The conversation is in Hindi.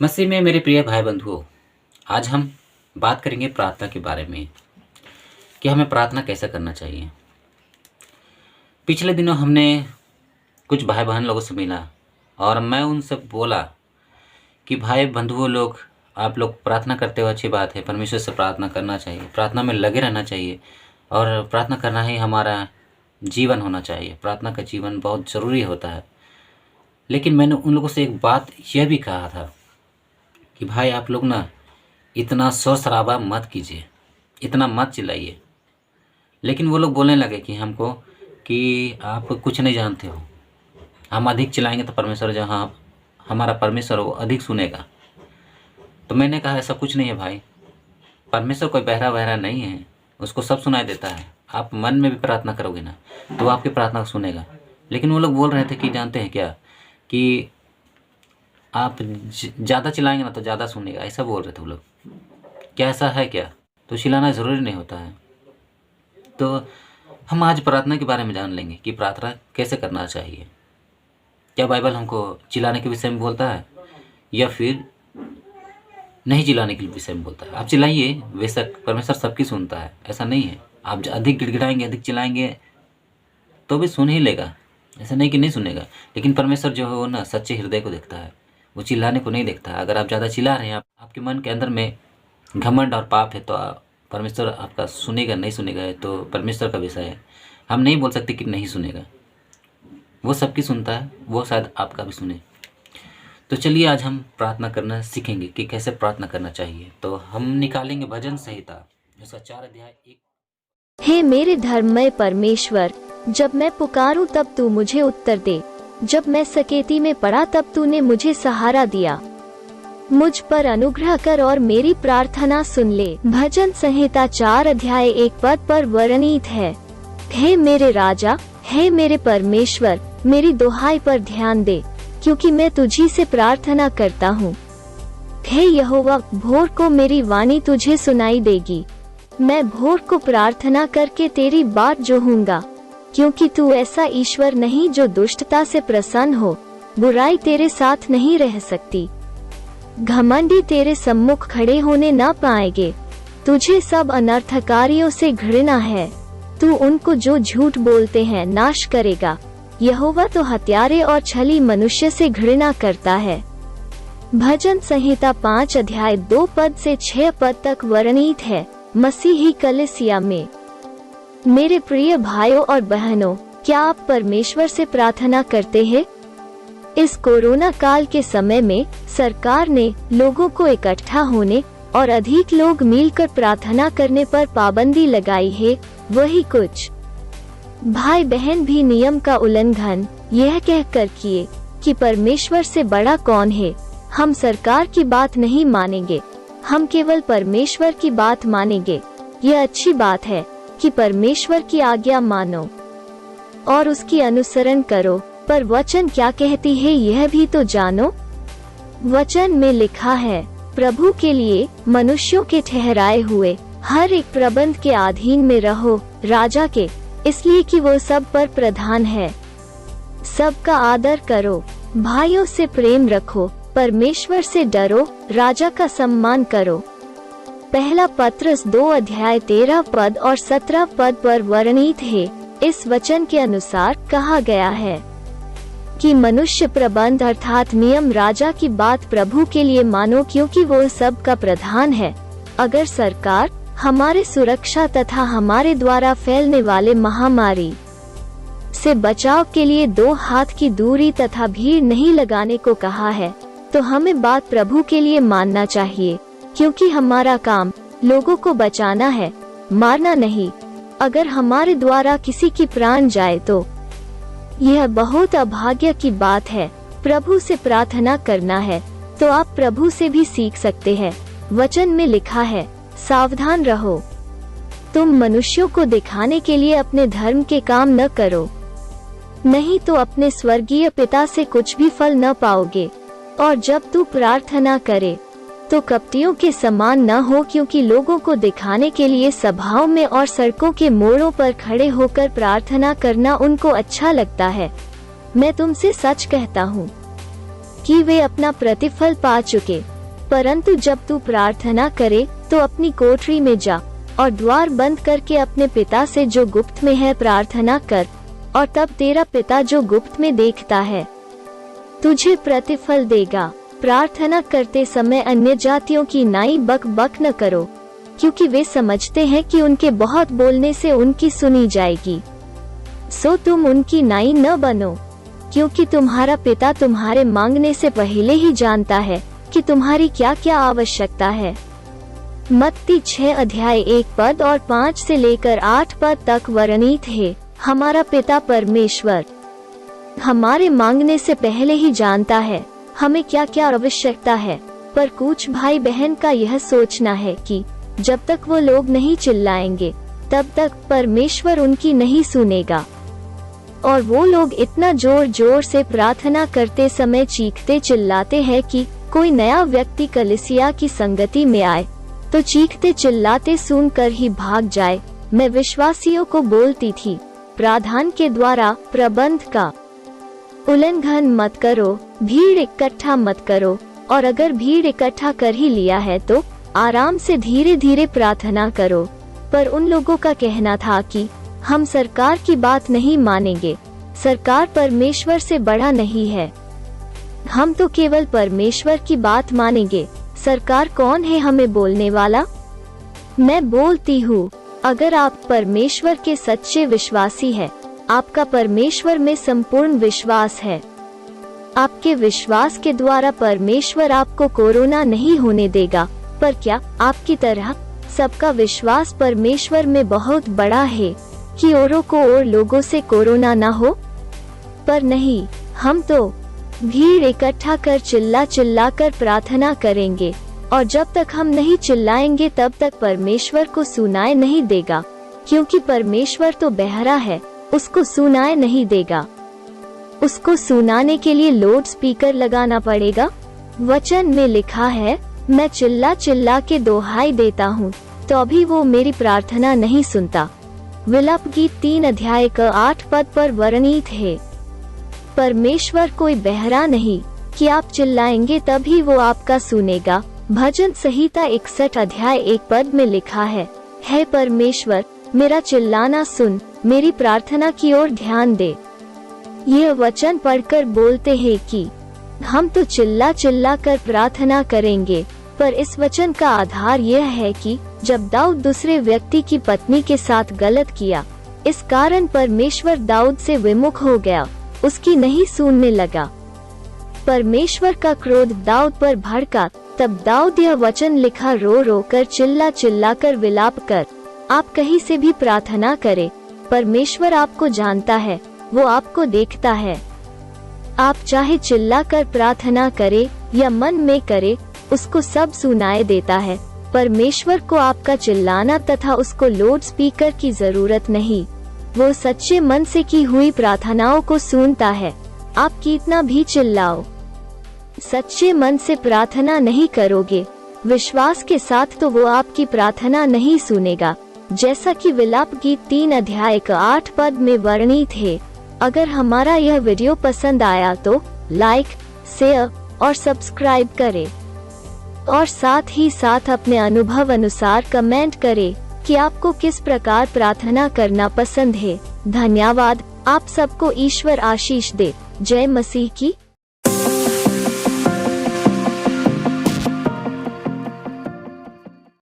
मसीह में मेरे प्रिय भाई बंधुओं, आज हम बात करेंगे प्रार्थना के बारे में कि हमें प्रार्थना कैसे करना चाहिए। पिछले दिनों हमने कुछ भाई बहन लोगों से मिला और मैं उनसे बोला कि भाई बंधुओं लोग, आप लोग प्रार्थना करते हो, अच्छी बात है, परमेश्वर से प्रार्थना करना चाहिए, प्रार्थना में लगे रहना चाहिए और प्रार्थना करना ही हमारा जीवन होना चाहिए। प्रार्थना का जीवन बहुत ज़रूरी होता है। लेकिन मैंने उन लोगों से एक बात यह भी कहा था कि भाई आप लोग ना इतना शोर शराबा मत कीजिए, इतना मत चिल्लाइए। लेकिन वो लोग बोलने लगे कि हमको कि आप कुछ नहीं जानते हो, हम अधिक चिल्लाएंगे तो परमेश्वर जहाँ हमारा परमेश्वर वो अधिक सुनेगा। तो मैंने कहा ऐसा कुछ नहीं है भाई, परमेश्वर कोई बहरा बहरा नहीं है, उसको सब सुनाई देता है। आप मन में भी प्रार्थना करोगे ना तो आपकी प्रार्थना सुनेगा। लेकिन वो लोग बोल रहे थे कि जानते हैं क्या कि आप ज़्यादा चिल्लाएंगे ना तो ज़्यादा सुनेगा, ऐसा बोल रहे थे वो लोग। क्या ऐसा है क्या? तो चिल्लाना ज़रूरी नहीं होता है। तो हम आज प्रार्थना के बारे में जान लेंगे कि प्रार्थना कैसे करना चाहिए। क्या बाइबल हमको चिल्लाने के विषय में बोलता है या फिर नहीं चिल्लाने के विषय में बोलता है? आप चिल्लाइए, बेशक परमेश्वर सबकी सुनता है, ऐसा नहीं है। आप अधिक गिड़गिड़ाएंगे, अधिक चिल्लाएंगे तो भी सुन ही लेगा, ऐसा नहीं कि नहीं सुनेगा। लेकिन परमेश्वर जो है वो ना सच्चे हृदय को देखता है, वो चिल्लाने को नहीं देखता। अगर आप ज़्यादा चिल्ला रहे हैं, आपके मन के अंदर में घमंड और पाप है, तो परमेश्वर आपका सुनेगा नहीं सुनेगा तो परमेश्वर का विषय है। हम नहीं बोल सकते कि नहीं सुनेगा, वो सबकी सुनता है, वो शायद आपका भी सुने। तो चलिए आज हम प्रार्थना करना सीखेंगे कि कैसे प्रार्थना करना चाहिए। तो हम निकालेंगे भजन संहिता उसका 4 अध्याय 1। हे मेरे धर्ममय परमेश्वर, जब मैं पुकारूं तब तू मुझे उत्तर दे। जब मैं सकेती में पड़ा तब तूने मुझे सहारा दिया। मुझ पर अनुग्रह कर और मेरी प्रार्थना सुन ले। भजन संहिता 4 अध्याय 1 पद पर वर्णित है। हे मेरे राजा, हे मेरे परमेश्वर, मेरी दुहाई पर ध्यान दे, क्योंकि मैं तुझी से प्रार्थना करता हूँ। हे यहोवा, भोर को मेरी वाणी तुझे सुनाई देगी। मैं भोर को प्रार्थना करके तेरी बात जोहूंगा, क्योंकि तू ऐसा ईश्वर नहीं जो दुष्टता से प्रसन्न हो। बुराई तेरे साथ नहीं रह सकती। घमंडी तेरे सम्मुख खड़े होने न पाएंगे। तुझे सब अनर्थकारियों से घृणा है। तू उनको जो झूठ बोलते हैं नाश करेगा। यहोवा तो हत्यारे और छली मनुष्य से घृणा करता है। भजन संहिता 5 अध्याय 2 पद से 6 पद तक वर्णित है। मसीही कलीसिया में मेरे प्रिय भाइयों और बहनों, क्या आप परमेश्वर से प्रार्थना करते हैं? इस कोरोना काल के समय में सरकार ने लोगों को इकट्ठा होने और अधिक लोग मिलकर प्रार्थना करने पर पाबंदी लगाई है। वही कुछ भाई बहन भी नियम का उल्लंघन यह कहकर किए कि परमेश्वर से बड़ा कौन है। हम सरकार की बात नहीं मानेंगे, हम केवल परमेश्वर की बात मानेंगे। यह अच्छी बात है कि परमेश्वर की आज्ञा मानो और उसकी अनुसरण करो, पर वचन क्या कहती है यह भी तो जानो। वचन में लिखा है, प्रभु के लिए मनुष्यों के ठहराए हुए हर एक प्रबंध के अधीन में रहो, राजा के, इसलिए कि वो सब पर प्रधान है। सबका आदर करो, भाइयों से प्रेम रखो, परमेश्वर से डरो, राजा का सम्मान करो। पहला पत्रस 2 अध्याय 13 पद और 17 पद पर वर्णित है। इस वचन के अनुसार कहा गया है कि मनुष्य प्रबंध अर्थात नियम राजा की बात प्रभु के लिए मानो, क्योंकि वो सब का प्रधान है। अगर सरकार हमारे सुरक्षा तथा हमारे द्वारा फैलने वाले महामारी से बचाव के लिए 2 हाथ की दूरी तथा भीड़ नहीं लगाने को कहा है, तो हमें बात प्रभु के लिए मानना चाहिए, क्योंकि हमारा काम लोगों को बचाना है, मारना नहीं। अगर हमारे द्वारा किसी की प्राण जाए तो यह बहुत अभाग्य की बात है। प्रभु से प्रार्थना करना है तो आप प्रभु से भी सीख सकते हैं। वचन में लिखा है, सावधान रहो, तुम मनुष्यों को दिखाने के लिए अपने धर्म के काम न करो, नहीं तो अपने स्वर्गीय पिता से कुछ भी फल न पाओगे। और जब तू प्रार्थना करे तो कपटियों के समान न हो, क्योंकि लोगों को दिखाने के लिए सभाओं में और सड़कों के मोड़ों पर खड़े होकर प्रार्थना करना उनको अच्छा लगता है। मैं तुमसे सच कहता हूँ कि वे अपना प्रतिफल पा चुके। परंतु जब तू प्रार्थना करे तो अपनी कोठरी में जा और द्वार बंद करके अपने पिता से जो गुप्त में है प्रार्थना कर, और तब तेरा पिता जो गुप्त में देखता है तुझे प्रतिफल देगा। प्रार्थना करते समय अन्य जातियों की नाई बक बक न करो, क्योंकि वे समझते हैं कि उनके बहुत बोलने से उनकी सुनी जाएगी। सो तुम उनकी नाई न बनो, क्योंकि तुम्हारा पिता तुम्हारे मांगने से पहले ही जानता है कि तुम्हारी क्या क्या आवश्यकता है। मत्ती 6 अध्याय 1 पद और 5 से लेकर 8 पद तक वर्णित है। हमारा पिता परमेश्वर हमारे मांगने से पहले ही जानता है हमें क्या क्या आवश्यकता है, पर कुछ भाई बहन का यह सोचना है कि जब तक वो लोग नहीं चिल्लाएंगे तब तक परमेश्वर उनकी नहीं सुनेगा। और वो लोग इतना जोर जोर से प्रार्थना करते समय चीखते चिल्लाते हैं कि कोई नया व्यक्ति कलीसिया की संगति में आए तो चीखते चिल्लाते सुनकर ही भाग जाए। मैं विश्वासियों को बोलती थी, प्रावधान के द्वारा प्रबंध का उल्लंघन मत करो, भीड़ इकट्ठा मत करो, और अगर भीड़ इकट्ठा कर ही लिया है तो आराम से धीरे धीरे प्रार्थना करो। पर उन लोगों का कहना था कि हम सरकार की बात नहीं मानेंगे, सरकार परमेश्वर से बड़ा नहीं है, हम तो केवल परमेश्वर की बात मानेंगे, सरकार कौन है हमें बोलने वाला। मैं बोलती हूँ, अगर आप परमेश्वर के सच्चे विश्वासी हैं, आपका परमेश्वर में संपूर्ण विश्वास है, आपके विश्वास के द्वारा परमेश्वर आपको कोरोना नहीं होने देगा। पर क्या आपकी तरह सबका विश्वास परमेश्वर में बहुत बड़ा है कि औरों को और लोगों से कोरोना ना हो? पर नहीं, हम तो भीड़ इकट्ठा कर चिल्ला चिल्ला कर प्रार्थना करेंगे, और जब तक हम नहीं चिल्लाएंगे तब तक परमेश्वर को सुनाई नहीं देगा, क्योंकि परमेश्वर तो बहरा है, उसको सुनाई नहीं देगा। उसको सुनाने के लिए लाउड स्पीकर लगाना पड़ेगा। वचन में लिखा है, मैं चिल्ला चिल्ला के दोहाई देता हूँ तो अभी वो मेरी प्रार्थना नहीं सुनता। विलाप गीत 3 अध्याय का 8 पद पर वर्णित है। परमेश्वर कोई बहरा नहीं कि आप चिल्लाएंगे तभी वो आपका सुनेगा। भजन संहिता 61 अध्याय 1 पद में लिखा है, हे परमेश्वर मेरा चिल्लाना सुन, मेरी प्रार्थना की ओर ध्यान दे। ये वचन पढ़कर बोलते हैं कि हम तो चिल्ला चिल्ला कर प्रार्थना करेंगे, पर इस वचन का आधार यह है कि जब दाऊद दूसरे व्यक्ति की पत्नी के साथ गलत किया, इस कारण परमेश्वर दाऊद से विमुख हो गया, उसकी नहीं सुनने लगा। परमेश्वर का क्रोध दाऊद पर भड़का, तब दाऊद यह वचन लिखा, रो रो कर चिल्ला चिल्ला कर विलाप कर। आप कहीं से भी प्रार्थना करें, परमेश्वर आपको जानता है, वो आपको देखता है। आप चाहे चिल्ला कर प्रार्थना करे या मन में करे, उसको सब सुनाई देता है। परमेश्वर को आपका चिल्लाना तथा उसको लाउड स्पीकर की जरूरत नहीं, वो सच्चे मन से की हुई प्रार्थनाओं को सुनता है। आप कितना भी चिल्लाओ, सच्चे मन से प्रार्थना नहीं करोगे विश्वास के साथ, तो वो आपकी प्रार्थना नहीं सुनेगा, जैसा कि विलाप गीत 3 अध्याय का 8 पद में वर्णित है। अगर हमारा यह वीडियो पसंद आया तो लाइक, शेयर और सब्सक्राइब करें, और साथ ही साथ अपने अनुभव अनुसार कमेंट करें कि आपको किस प्रकार प्रार्थना करना पसंद है। धन्यवाद। आप सबको ईश्वर आशीष दे। जय मसीह की।